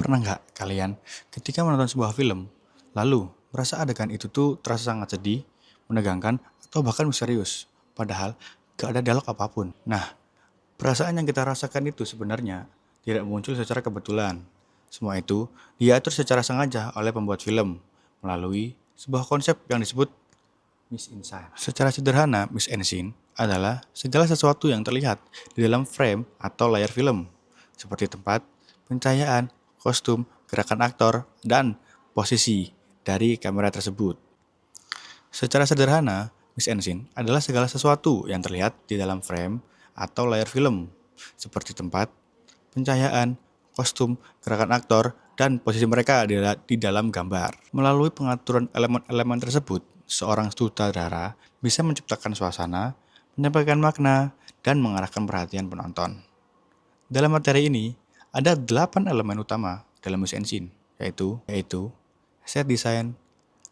Pernah nggak kalian ketika menonton sebuah film, lalu merasa adegan itu tuh terasa sangat sedih, menegangkan, atau bahkan misterius, padahal gak ada dialog apapun. Nah, perasaan yang kita rasakan itu sebenarnya tidak muncul secara kebetulan. Semua itu diatur secara sengaja oleh pembuat film melalui sebuah konsep yang disebut Miss Insight. Secara sederhana, Miss Ensign adalah segala sesuatu yang terlihat di dalam frame atau layar film, seperti tempat, pencahayaan, kostum, gerakan aktor, dan posisi dari kamera tersebut. Secara sederhana, Miss Ensign adalah segala sesuatu yang terlihat di dalam frame atau layar film, seperti tempat, pencahayaan, kostum, gerakan aktor, dan posisi mereka di dalam gambar. Melalui pengaturan elemen-elemen tersebut, seorang sutradara bisa menciptakan suasana, menyampaikan makna, dan mengarahkan perhatian penonton. Dalam materi ini, ada 8 elemen utama dalam mise scene, yaitu set design,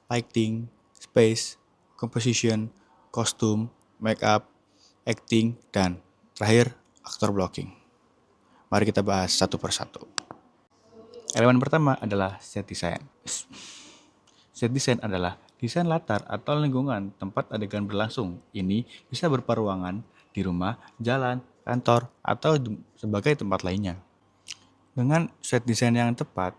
lighting, space, composition, kostum, makeup, acting, dan terakhir aktor blocking. Mari kita bahas satu persatu. Elemen pertama adalah set design. Set design adalah desain latar atau lingkungan tempat adegan berlangsung. Ini bisa berupa ruangan, di rumah, jalan, kantor, atau sebagai tempat lainnya. Dengan set design yang tepat,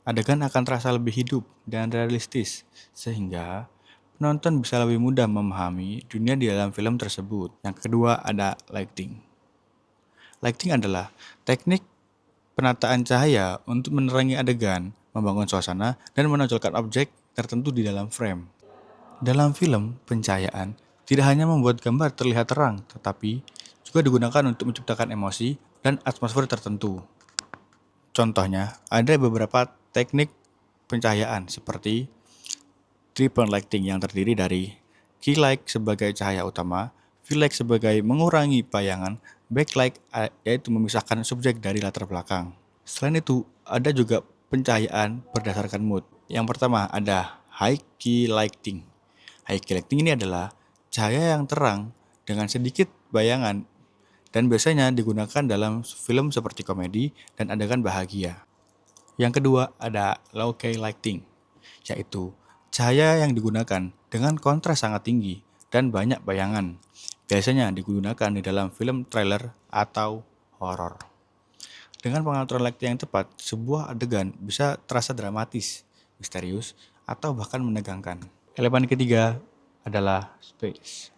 adegan akan terasa lebih hidup dan realistis, sehingga penonton bisa lebih mudah memahami dunia di dalam film tersebut. Yang kedua ada lighting. Lighting adalah teknik penataan cahaya untuk menerangi adegan, membangun suasana, dan menonjolkan objek tertentu di dalam frame. Dalam film, pencahayaan tidak hanya membuat gambar terlihat terang, tetapi juga digunakan untuk menciptakan emosi dan atmosfer tertentu. Contohnya, ada beberapa teknik pencahayaan seperti three-point lighting yang terdiri dari key light sebagai cahaya utama, fill light sebagai mengurangi bayangan, backlight yaitu memisahkan subjek dari latar belakang. Selain itu, ada juga pencahayaan berdasarkan mood. Yang pertama ada high key lighting. High key lighting ini adalah cahaya yang terang dengan sedikit bayangan dan biasanya digunakan dalam film seperti komedi dan adegan bahagia. Yang kedua ada low key lighting, yaitu cahaya yang digunakan dengan kontras sangat tinggi dan banyak bayangan. Biasanya digunakan di dalam film trailer atau horor. Dengan pengaturan lighting yang tepat, sebuah adegan bisa terasa dramatis, misterius, atau bahkan menegangkan. Elemen ketiga adalah space.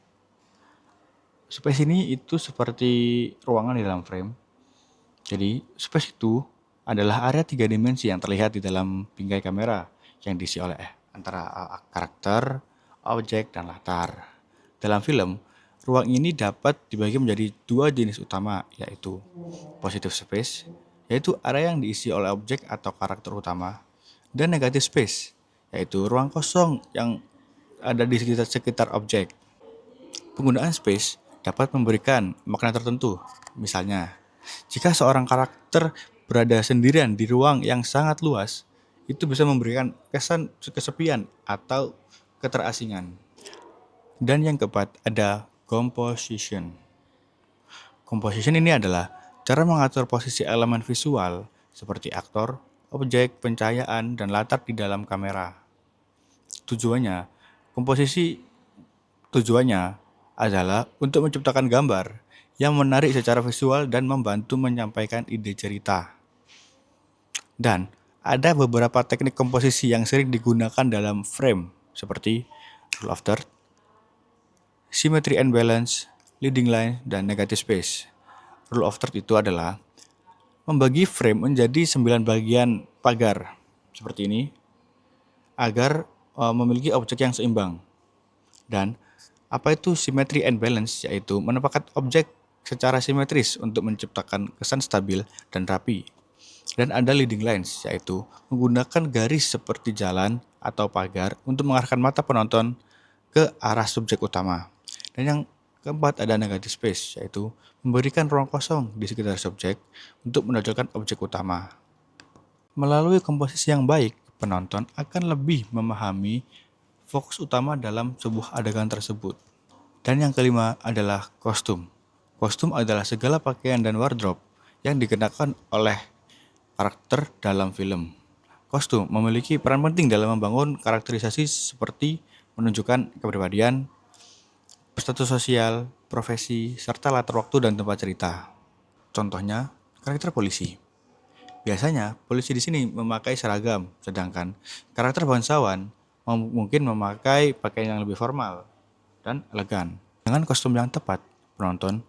Space ini itu seperti ruangan di dalam frame. Jadi, space itu adalah area 3 dimensi yang terlihat di dalam bingkai kamera yang diisi oleh antara karakter, objek, dan latar. Dalam film, ruang ini dapat dibagi menjadi 2 jenis utama, yaitu positive space, yaitu area yang diisi oleh objek atau karakter utama, dan negative space, yaitu ruang kosong yang ada di sekitar objek. Penggunaan space dapat memberikan makna tertentu. Misalnya, jika seorang karakter berada sendirian di ruang yang sangat luas, itu bisa memberikan kesan kesepian atau keterasingan. Dan yang keempat ada composition. Composition ini adalah cara mengatur posisi elemen visual seperti aktor, objek, pencahayaan, dan latar di dalam kamera. Tujuannya adalah untuk menciptakan gambar yang menarik secara visual dan membantu menyampaikan ide cerita. Dan ada beberapa teknik komposisi yang sering digunakan dalam frame seperti rule of third, symmetry and balance, leading line, dan negative space. Rule of third itu adalah membagi frame menjadi 9 bagian pagar seperti ini agar memiliki objek yang seimbang. Dan apa itu symmetry and balance? Yaitu menempatkan objek secara simetris untuk menciptakan kesan stabil dan rapi. Dan ada leading lines, yaitu menggunakan garis seperti jalan atau pagar untuk mengarahkan mata penonton ke arah subjek utama. Dan yang keempat ada negative space, yaitu memberikan ruang kosong di sekitar subjek untuk menonjolkan objek utama. Melalui komposisi yang baik, penonton akan lebih memahami fokus utama dalam sebuah adegan tersebut. Dan yang kelima adalah kostum. Kostum adalah segala pakaian dan wardrobe yang dikenakan oleh karakter dalam film. Kostum memiliki peran penting dalam membangun karakterisasi seperti menunjukkan kepribadian, status sosial, profesi, serta latar waktu dan tempat cerita. Contohnya, karakter polisi. Biasanya, polisi di sini memakai seragam, sedangkan karakter bangsawan mungkin memakai pakaian yang lebih formal dan elegan. Dengan kostum yang tepat, penonton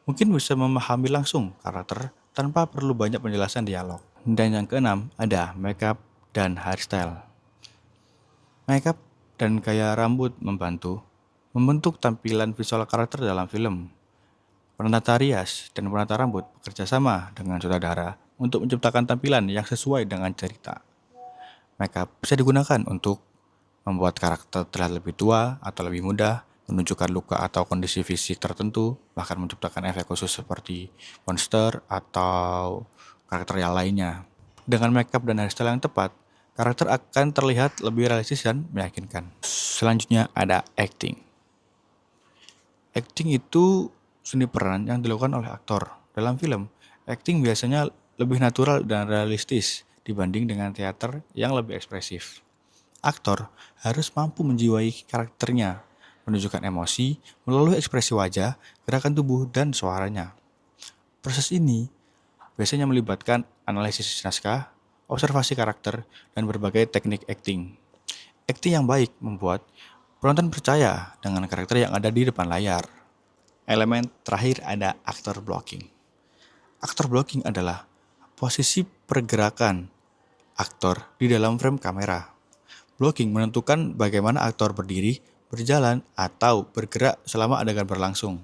mungkin bisa memahami langsung karakter tanpa perlu banyak penjelasan dialog. Dan yang keenam, ada makeup dan hairstyle. Makeup dan gaya rambut membentuk tampilan visual karakter dalam film. Penata rias dan penata rambut bekerja sama dengan sutradara untuk menciptakan tampilan yang sesuai dengan cerita. Makeup bisa digunakan untuk membuat karakter terlihat lebih tua atau lebih muda, menunjukkan luka atau kondisi fisik tertentu, bahkan menciptakan efek khusus seperti monster atau karakter yang lainnya. Dengan makeup dan hairstyle yang tepat, karakter akan terlihat lebih realistis dan meyakinkan. Selanjutnya ada acting. Acting itu seni peran yang dilakukan oleh aktor. Dalam film, acting biasanya lebih natural dan realistis dibanding dengan teater yang lebih ekspresif. Aktor harus mampu menjiwai karakternya, menunjukkan emosi melalui ekspresi wajah, gerakan tubuh, dan suaranya. Proses ini biasanya melibatkan analisis naskah, observasi karakter, dan berbagai teknik acting. Acting yang baik membuat penonton percaya dengan karakter yang ada di depan layar. Elemen terakhir ada actor blocking. Actor blocking adalah posisi pergerakan aktor di dalam frame kamera. Blocking menentukan bagaimana aktor berdiri, berjalan, atau bergerak selama adegan berlangsung.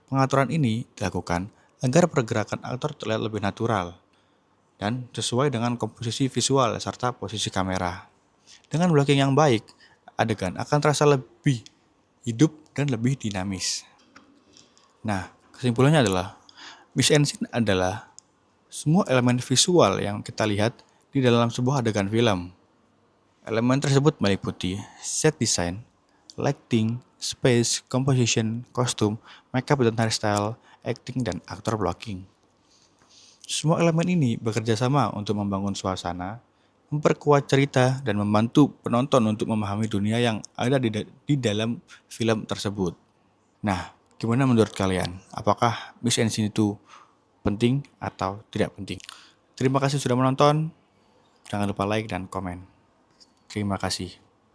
Pengaturan ini dilakukan agar pergerakan aktor terlihat lebih natural dan sesuai dengan komposisi visual serta posisi kamera. Dengan blocking yang baik, adegan akan terasa lebih hidup dan lebih dinamis. Nah, kesimpulannya adalah mise en scene adalah semua elemen visual yang kita lihat di dalam sebuah adegan film. Elemen tersebut meliputi set design, lighting, space, composition, kostum, makeup dan hairstyle, acting, dan aktor blocking. Semua elemen ini bekerja sama untuk membangun suasana, memperkuat cerita, dan membantu penonton untuk memahami dunia yang ada di dalam film tersebut. Nah, gimana menurut kalian? Apakah mise en scene itu penting atau tidak penting? Terima kasih sudah menonton. Jangan lupa like dan komen. Terima kasih.